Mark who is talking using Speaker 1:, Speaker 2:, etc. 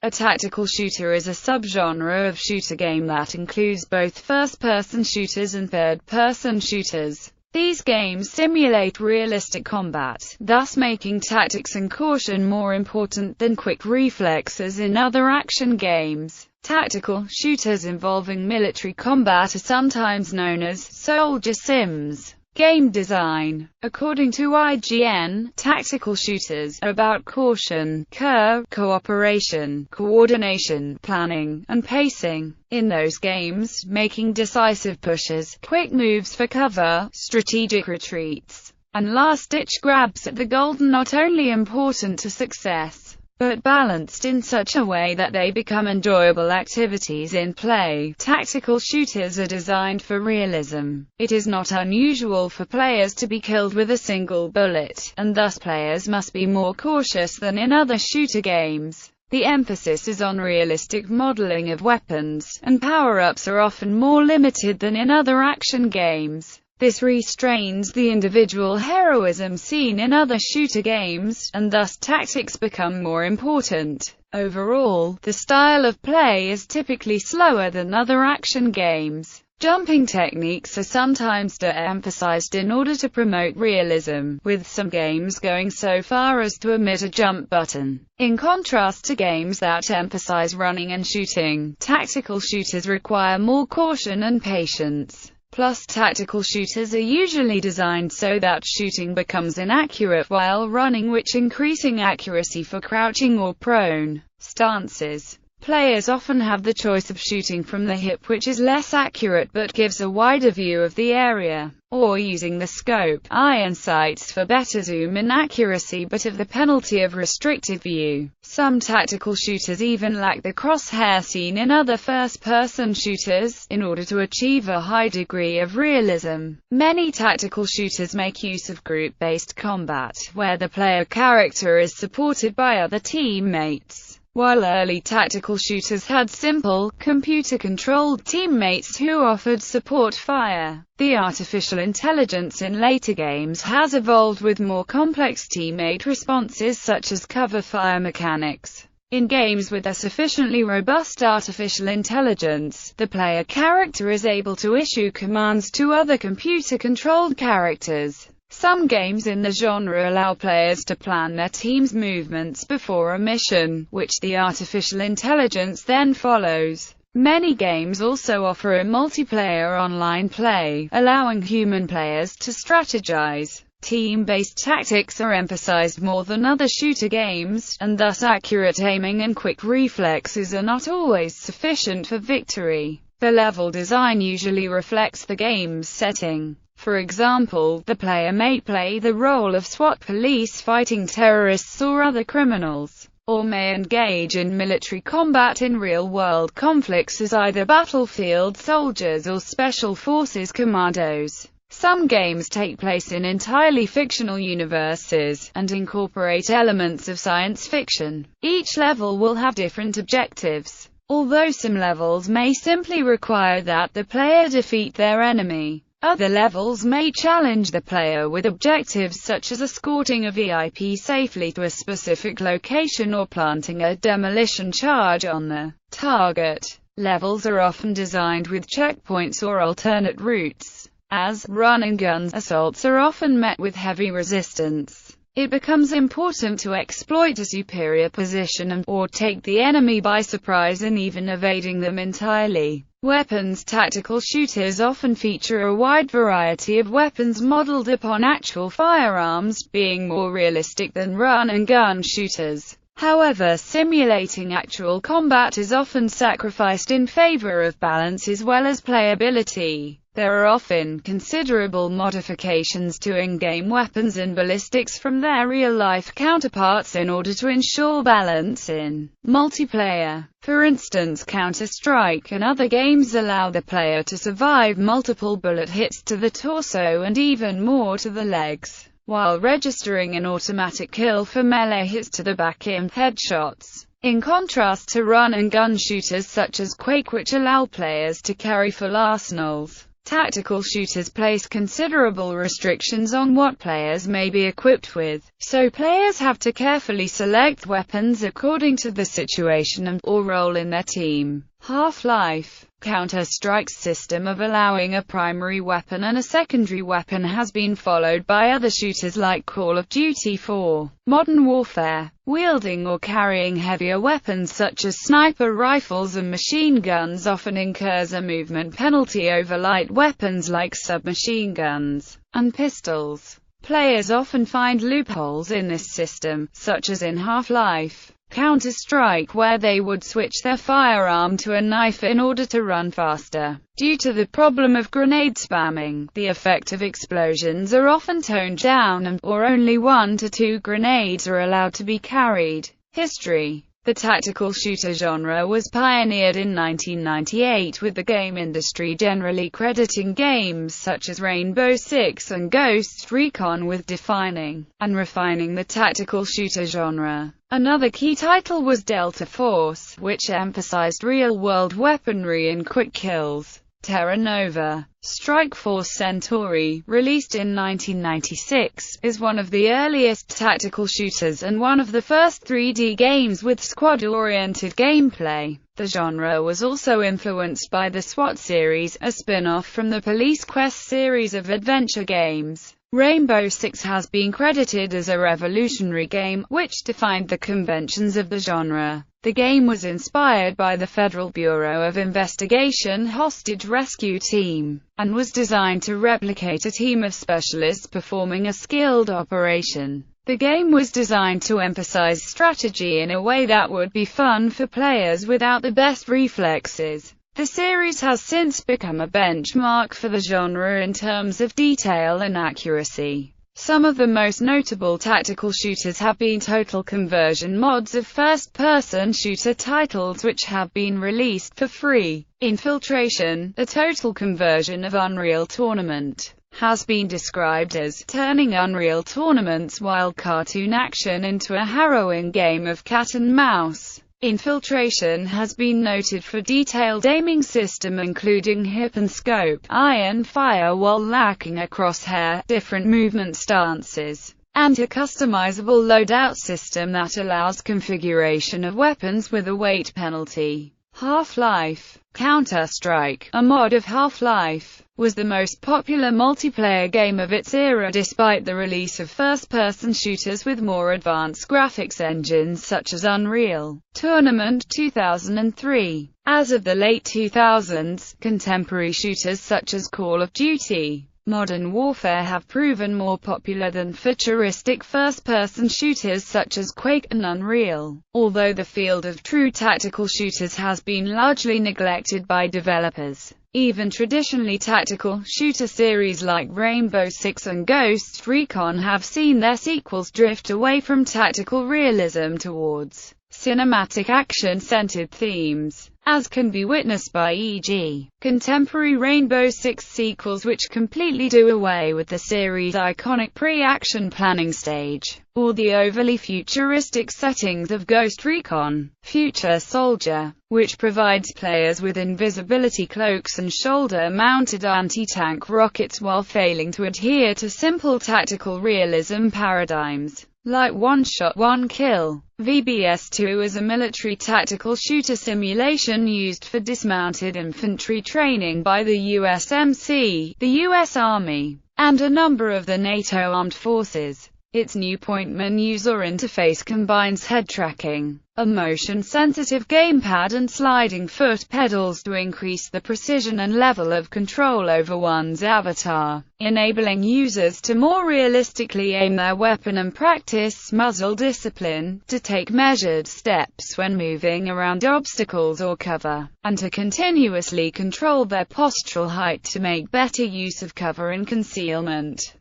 Speaker 1: A tactical shooter is a subgenre of shooter game that includes both first-person shooters and third-person shooters. These games simulate realistic combat, thus making tactics and caution more important than quick reflexes in other action games. Tactical shooters involving military combat are sometimes known as soldier sims. Game design. According to IGN, tactical shooters are about caution, cooperation, coordination, planning, and pacing. In those games, making decisive pushes, quick moves for cover, strategic retreats, and last-ditch grabs at the goal are not only important to success, but balanced in such a way that they become enjoyable activities in play. Tactical shooters are designed for realism. It is not unusual for players to be killed with a single bullet, and thus players must be more cautious than in other shooter games. The emphasis is on realistic modeling of weapons, and power-ups are often more limited than in other action games. This restrains the individual heroism seen in other shooter games, and thus tactics become more important. Overall, the style of play is typically slower than other action games. Jumping techniques are sometimes de-emphasized in order to promote realism, with some games going so far as to omit a jump button. In contrast to games that emphasize running and shooting, tactical shooters require more caution and patience. Plus, tactical shooters are usually designed so that shooting becomes inaccurate while running, which increasing accuracy for crouching or prone stances. Players often have the choice of shooting from the hip, which is less accurate but gives a wider view of the area, or using the scope, iron sights for better zoom and accuracy but have the penalty of restricted view. Some tactical shooters even lack the crosshair seen in other first-person shooters, in order to achieve a high degree of realism. Many tactical shooters make use of group-based combat, where the player character is supported by other teammates. While early tactical shooters had simple, computer-controlled teammates who offered support fire, the artificial intelligence in later games has evolved with more complex teammate responses such as cover fire mechanics. In games with a sufficiently robust artificial intelligence, the player character is able to issue commands to other computer-controlled characters. Some games in the genre allow players to plan their team's movements before a mission, which the artificial intelligence then follows. Many games also offer a multiplayer online play, allowing human players to strategize. Team-based tactics are emphasized more than other shooter games, and thus accurate aiming and quick reflexes are not always sufficient for victory. The level design usually reflects the game's setting. For example, the player may play the role of SWAT police fighting terrorists or other criminals, or may engage in military combat in real-world conflicts as either battlefield soldiers or special forces commandos. Some games take place in entirely fictional universes, and incorporate elements of science fiction. Each level will have different objectives, although some levels may simply require that the player defeat their enemy. Other levels may challenge the player with objectives such as escorting a VIP safely to a specific location or planting a demolition charge on the target. Levels are often designed with checkpoints or alternate routes. As run-and-gun assaults are often met with heavy resistance, it becomes important to exploit a superior position or take the enemy by surprise and even evading them entirely. Weapons. Tactical shooters often feature a wide variety of weapons modeled upon actual firearms, being more realistic than run-and-gun shooters. However, simulating actual combat is often sacrificed in favor of balance as well as playability. There are often considerable modifications to in-game weapons and ballistics from their real-life counterparts in order to ensure balance in multiplayer. For instance, Counter-Strike and other games allow the player to survive multiple bullet hits to the torso and even more to the legs, while registering an automatic kill for melee hits to the back and headshots. In contrast to run-and-gun shooters such as Quake, which allow players to carry full arsenals, Tactical shooters place considerable restrictions on what players may be equipped with, so players have to carefully select weapons according to the situation and/or role in their team. Half-Life, Counter-Strike's system of allowing a primary weapon and a secondary weapon has been followed by other shooters like Call of Duty 4. Modern Warfare, wielding or carrying heavier weapons such as sniper rifles and machine guns often incurs a movement penalty over light weapons like submachine guns and pistols. Players often find loopholes in this system, such as in Half-Life, Counter-Strike, where they would switch their firearm to a knife in order to run faster. Due to the problem of grenade spamming, the effect of explosions are often toned down and/or only 1 to 2 grenades are allowed to be carried. History. The tactical shooter genre was pioneered in 1998, with the game industry generally crediting games such as Rainbow Six and Ghost Recon with defining and refining the tactical shooter genre. Another key title was Delta Force, which emphasized real-world weaponry and quick kills. Terra Nova, Strike Force Centauri, released in 1996, is one of the earliest tactical shooters and one of the first 3D games with squad-oriented gameplay. The genre was also influenced by the SWAT series, a spin-off from the Police Quest series of adventure games. Rainbow Six has been credited as a revolutionary game, which defined the conventions of the genre. The game was inspired by the Federal Bureau of Investigation hostage rescue team, and was designed to replicate a team of specialists performing a skilled operation. The game was designed to emphasize strategy in a way that would be fun for players without the best reflexes. The series has since become a benchmark for the genre in terms of detail and accuracy. Some of the most notable tactical shooters have been total conversion mods of first-person shooter titles which have been released for free. Infiltration, a total conversion of Unreal Tournament, has been described as turning Unreal Tournament's wild cartoon action into a harrowing game of cat and mouse. Infiltration has been noted for detailed aiming system including hip and scope, iron fire while lacking a crosshair, different movement stances, and a customizable loadout system that allows configuration of weapons with a weight penalty. Half-Life, Counter-Strike, a mod of Half-Life, was the most popular multiplayer game of its era despite the release of first-person shooters with more advanced graphics engines such as Unreal Tournament 2003. As of the late 2000s, contemporary shooters such as Call of Duty, Modern Warfare have proven more popular than futuristic first-person shooters such as Quake and Unreal. Although the field of true tactical shooters has been largely neglected by developers, even traditionally tactical shooter series like Rainbow Six and Ghost Recon have seen their sequels drift away from tactical realism towards cinematic action-centered themes, as can be witnessed by e.g. contemporary Rainbow Six sequels which completely do away with the series' iconic pre-action planning stage, or the overly futuristic settings of Ghost Recon Future Soldier, which provides players with invisibility cloaks and shoulder-mounted anti-tank rockets while failing to adhere to simple tactical realism paradigms like one shot, one kill. VBS2 is a military tactical shooter simulation used for dismounted infantry training by the USMC, the U.S. Army, and a number of the NATO armed forces. Its new point menu user interface combines head tracking, a motion-sensitive gamepad and sliding foot pedals to increase the precision and level of control over one's avatar, enabling users to more realistically aim their weapon and practice muzzle discipline, to take measured steps when moving around obstacles or cover, and to continuously control their postural height to make better use of cover and concealment.